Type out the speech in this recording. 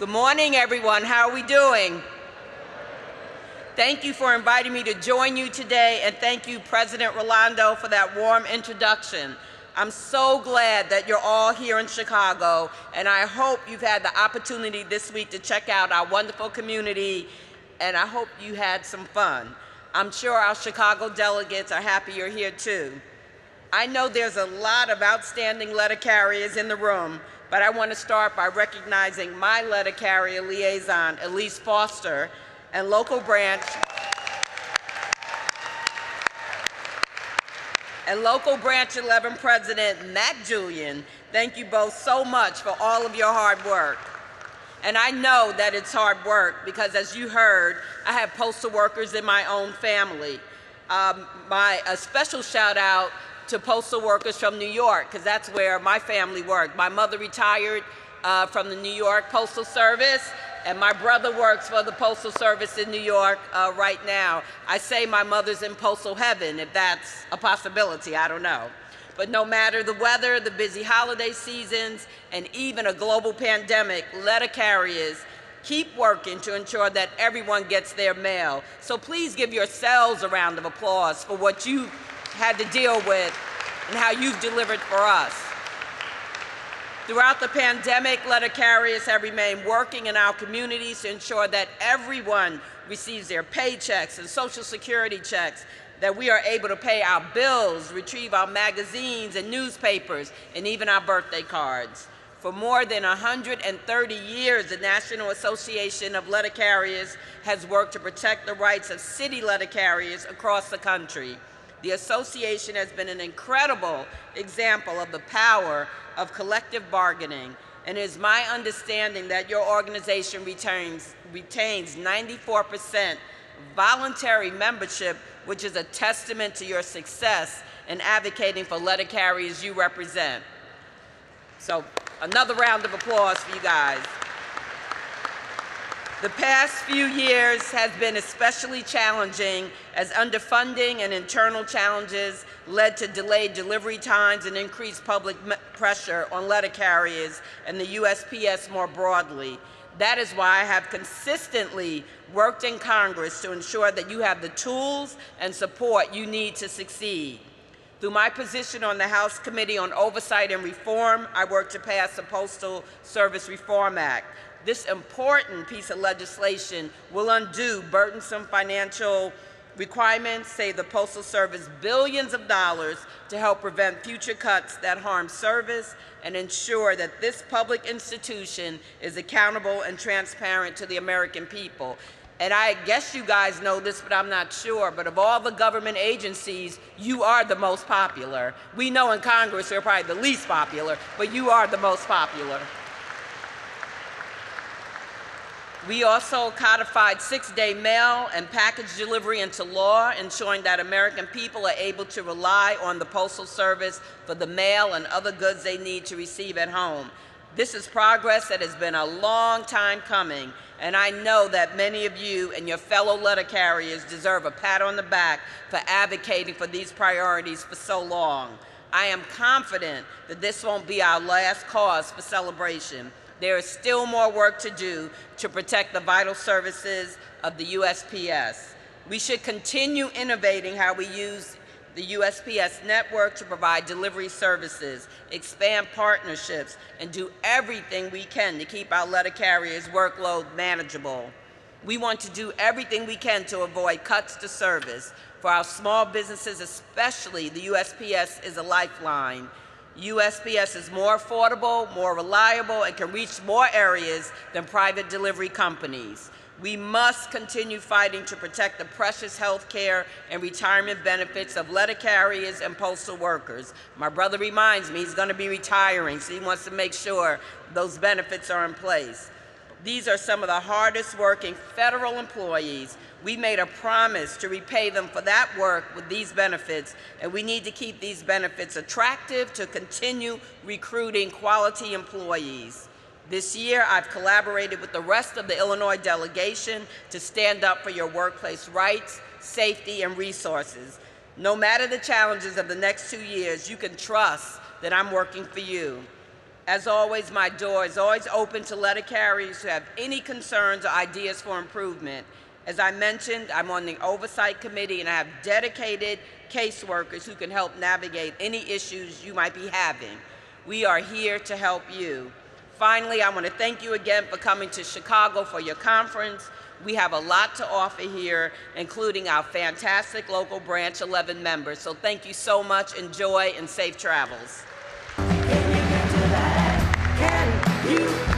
Good morning, everyone. How are we doing? Thank you for inviting me to join you today, and thank you, President Rolando, for that warm introduction. I'm so glad that you're all here in Chicago, and I hope you've had the opportunity this week to check out our wonderful community, and I hope you had some fun. I'm sure our Chicago delegates are happy you're here too. I know there's a lot of outstanding letter carriers in the room, but I want to start by recognizing my letter carrier liaison, Elise Foster, and local branch 11 President Matt Julian. Thank you both so much for all of your hard work. And I know that it's hard work because, as you heard, I have postal workers in my own family. A special shout out to postal workers from New York, because that's where my family worked. My mother retired from the New York Postal Service, and my brother works for the Postal Service in New York right now. I say my mother's in postal heaven, if that's a possibility, I don't know. But no matter the weather, the busy holiday seasons, and even a global pandemic, letter carriers keep working to ensure that everyone gets their mail. So please give yourselves a round of applause for what you had to deal with and how you've delivered for us. Throughout the pandemic, letter carriers have remained working in our communities to ensure that everyone receives their paychecks and Social Security checks, that we are able to pay our bills, retrieve our magazines and newspapers, and even our birthday cards. For more than 130 years, the National Association of Letter Carriers has worked to protect the rights of city letter carriers across the country. The association has been an incredible example of the power of collective bargaining, and it is my understanding that your organization retains 94% voluntary membership, which is a testament to your success in advocating for letter carriers you represent. So another round of applause for you guys. The past few years has been especially challenging as underfunding and internal challenges led to delayed delivery times and increased public pressure on letter carriers and the USPS more broadly. That is why I have consistently worked in Congress to ensure that you have the tools and support you need to succeed. Through my position on the House Committee on Oversight and Reform, I worked to pass the Postal Service Reform Act. This important piece of legislation will undo burdensome financial requirements, save the Postal Service billions of dollars to help prevent future cuts that harm service, and ensure that this public institution is accountable and transparent to the American people. And I guess you guys know this, but I'm not sure, but of all the government agencies, you are the most popular. We know in Congress you're probably the least popular, but you are the most popular. We also codified 6-day mail and package delivery into law, ensuring that American people are able to rely on the Postal Service for the mail and other goods they need to receive at home. This is progress that has been a long time coming, and I know that many of you and your fellow letter carriers deserve a pat on the back for advocating for these priorities for so long. I am confident that this won't be our last cause for celebration. There is still more work to do to protect the vital services of the USPS. We should continue innovating how we use the USPS network to provide delivery services, expand partnerships, and do everything we can to keep our letter carriers' workload manageable. We want to do everything we can to avoid cuts to service. For our small businesses especially, the USPS is a lifeline. USPS is more affordable, more reliable, and can reach more areas than private delivery companies. We must continue fighting to protect the precious health care and retirement benefits of letter carriers and postal workers. My brother reminds me he's going to be retiring, so he wants to make sure those benefits are in place. These are some of the hardest working federal employees. We made a promise to repay them for that work with these benefits, and we need to keep these benefits attractive to continue recruiting quality employees. This year, I've collaborated with the rest of the Illinois delegation to stand up for your workplace rights, safety, and resources. No matter the challenges of the next 2 years, you can trust that I'm working for you. As always, my door is always open to letter carriers who have any concerns or ideas for improvement. As I mentioned, I'm on the Oversight Committee, and I have dedicated caseworkers who can help navigate any issues you might be having. We are here to help you. Finally, I want to thank you again for coming to Chicago for your conference. We have a lot to offer here, including our fantastic local Branch 11 members. So thank you so much. Enjoy and safe travels. Can you get to that? Can you